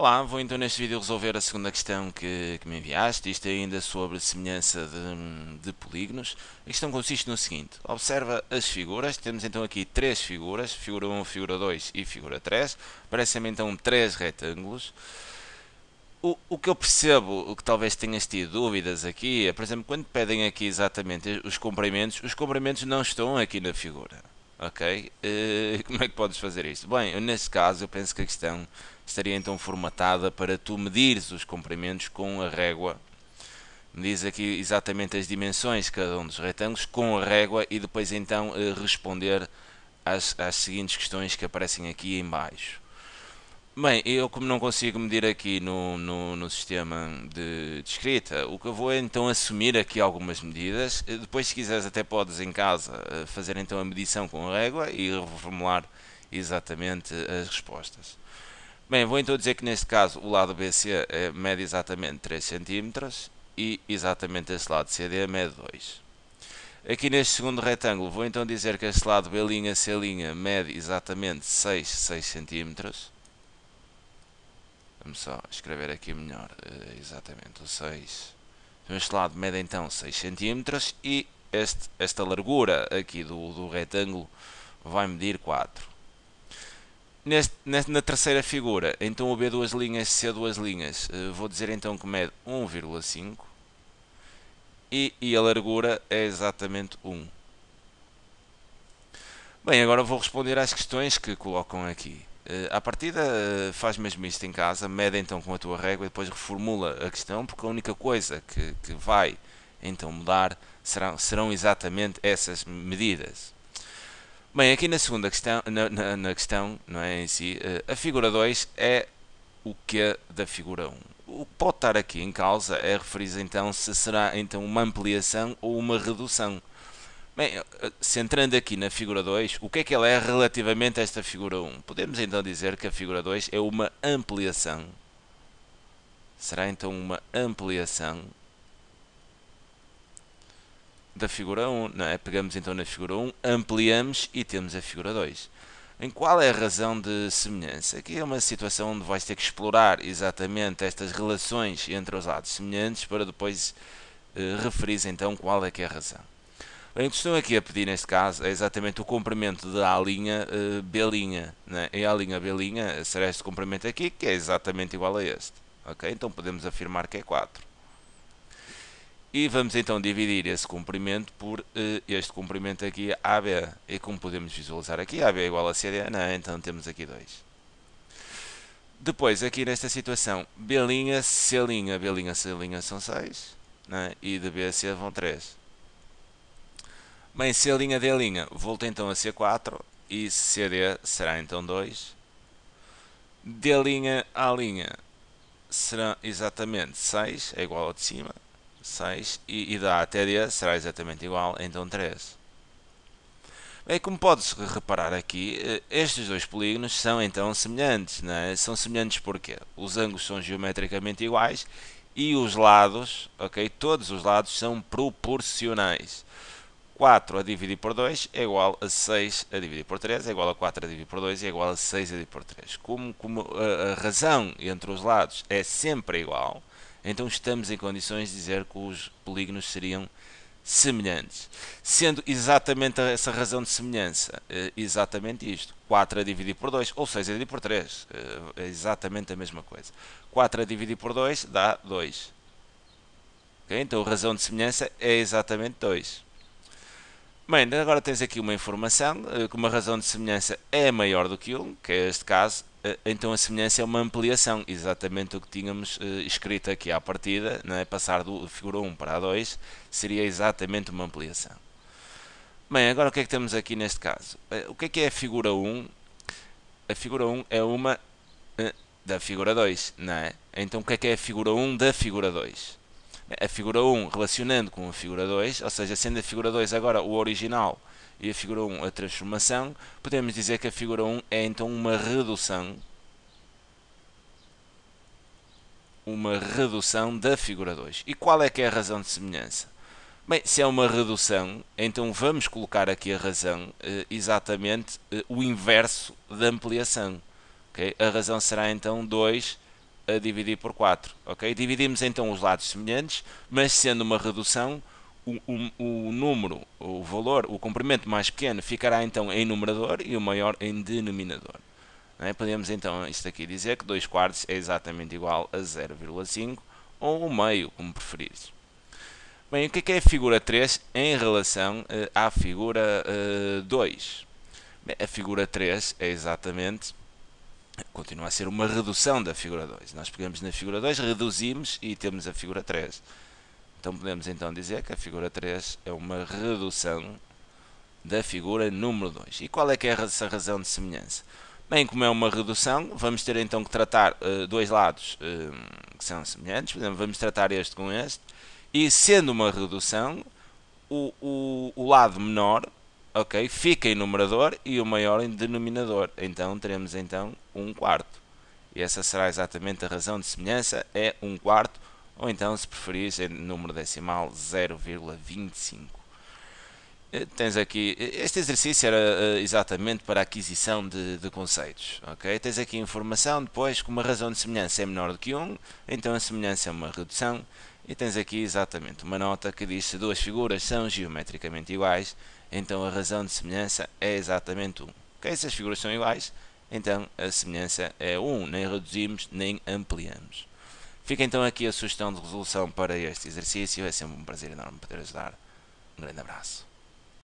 Olá, vou então neste vídeo resolver a segunda questão que me enviaste, isto é ainda sobre semelhança de polígonos. A questão consiste no seguinte: observa as figuras, temos então aqui três figuras, figura 1, figura 2 e figura 3, parecem-me então três retângulos. O que eu percebo, o que talvez tenhas tido dúvidas aqui, é, por exemplo, quando pedem aqui exatamente os comprimentos não estão aqui na figura. Ok? Como é que podes fazer isto? Bem, neste caso eu penso que a questão estaria então formatada para tu medires os comprimentos com a régua. Medires aqui exatamente as dimensões de cada um dos retângulos com a régua e depois então responder às seguintes questões que aparecem aqui em baixo. Bem, eu como não consigo medir aqui no sistema de escrita, o que eu vou é então assumir aqui algumas medidas. Depois, se quiseres, até podes em casa fazer então a medição com a régua e reformular exatamente as respostas. Bem, vou então dizer que neste caso o lado BC mede exatamente 3 cm e exatamente este lado CD mede 2. Aqui neste segundo retângulo vou então dizer que este lado B'C' mede exatamente 6 cm. Vamos só escrever aqui melhor, exatamente o 6. Este lado mede então 6 cm e esta largura aqui do retângulo vai medir 4. Na terceira figura, então o B duas linhas, C duas linhas, vou dizer então que mede 1,5 e a largura é exatamente 1. Bem, agora vou responder às questões que colocam aqui. À partida, faz mesmo isto em casa, mede então com a tua régua e depois reformula a questão, porque a única coisa que vai então mudar serão exatamente essas medidas. Bem, aqui na segunda questão, na questão, não é, em si, a figura 2 é o que da figura 1. O que pode estar aqui em causa é referir então se será então uma ampliação ou uma redução. Bem, centrando aqui na figura 2, o que ela é relativamente a esta figura 1? Podemos então dizer que a figura 2 é uma ampliação. Será então uma ampliação da figura 1, não é? Pegamos então na figura 1, ampliamos e temos a figura 2. Em qual é a razão de semelhança? Aqui é uma situação onde vais ter que explorar exatamente estas relações entre os lados semelhantes para depois referir então qual é que é a razão. Bem, o que estou aqui a pedir neste caso é exatamente o comprimento de A', B', né? E A', B' será este comprimento aqui, que é exatamente igual a este. Ok? Então podemos afirmar que é 4. E vamos então dividir esse comprimento por este comprimento aqui AB. E como podemos visualizar aqui, AB é igual a CD, não, então temos aqui 2. Depois, aqui nesta situação, B', C', B', C' são 6, né? E de B a C vão 3. Bem, C', D' volta então a ser 4 e CD será então 2. D', A' será exatamente 6, é igual ao de cima, 6, e da A até D será exatamente igual, então 3. Bem, como podes reparar aqui, estes dois polígonos são então semelhantes, não é? São semelhantes porque os ângulos são geometricamente iguais e os lados, ok, todos os lados são proporcionais. 4 a dividir por 2 é igual a 6 a dividir por 3, é igual a 4 a dividir por 2 é igual a 6 a dividir por 3. Como a razão entre os lados é sempre igual, então estamos em condições de dizer que os polígonos seriam semelhantes. Sendo exatamente essa razão de semelhança, exatamente isto. 4 a dividir por 2 ou 6 a dividir por 3, é exatamente a mesma coisa. 4 a dividir por 2 dá 2. Okay? Então a razão de semelhança é exatamente 2. Bem, agora tens aqui uma informação, que uma razão de semelhança é maior do que 1, que é este caso, então a semelhança é uma ampliação, exatamente o que tínhamos escrito aqui à partida, não é? Passar do figura 1 para a 2 seria exatamente uma ampliação. Bem, agora o que é que temos aqui neste caso? O que é a figura 1? A figura 1 é uma da figura 2, não é? Então o que é a figura 1 da figura 2? A figura 1 relacionando com a figura 2, ou seja, sendo a figura 2 agora o original e a figura 1 a transformação, podemos dizer que a figura 1 é então uma redução da figura 2. E qual é que é a razão de semelhança? Bem, se é uma redução, então vamos colocar aqui a razão exatamente o inverso da ampliação. Okay? A razão será então 2 a dividir por 4, ok? Dividimos então os lados semelhantes, mas sendo uma redução, o número, o valor, o comprimento mais pequeno ficará então em numerador e o maior em denominador. Podemos então isto aqui dizer que 2 quartos é exatamente igual a 0,5 ou o meio, como preferires. Bem, o que é a figura 3 em relação à figura 2? Bem, a figura 3 é exatamente, continua a ser uma redução da figura 2. Nós pegamos na figura 2, reduzimos e temos a figura 3. Então podemos então dizer que a figura 3 é uma redução da figura número 2. E qual é que é essa razão de semelhança? Bem, como é uma redução, vamos ter então que tratar dois lados que são semelhantes. Por exemplo, vamos tratar este com este. E sendo uma redução, o lado menor, ok, fica em numerador e o maior em denominador. Então teremos então 1 quarto. E essa será exatamente a razão de semelhança, é 1 quarto, ou então, se preferires, em número decimal 0,25. Tens aqui, este exercício era exatamente para a aquisição de conceitos, ok? Tens aqui informação, depois, como a razão de semelhança é menor do que 1, então a semelhança é uma redução, e tens aqui exatamente uma nota que diz se duas figuras são geometricamente iguais, então a razão de semelhança é exatamente 1. Ok? Se as figuras são iguais, então a semelhança é 1, nem reduzimos nem ampliamos. Fica então aqui a sugestão de resolução para este exercício, é sempre um prazer enorme poder ajudar. Um grande abraço.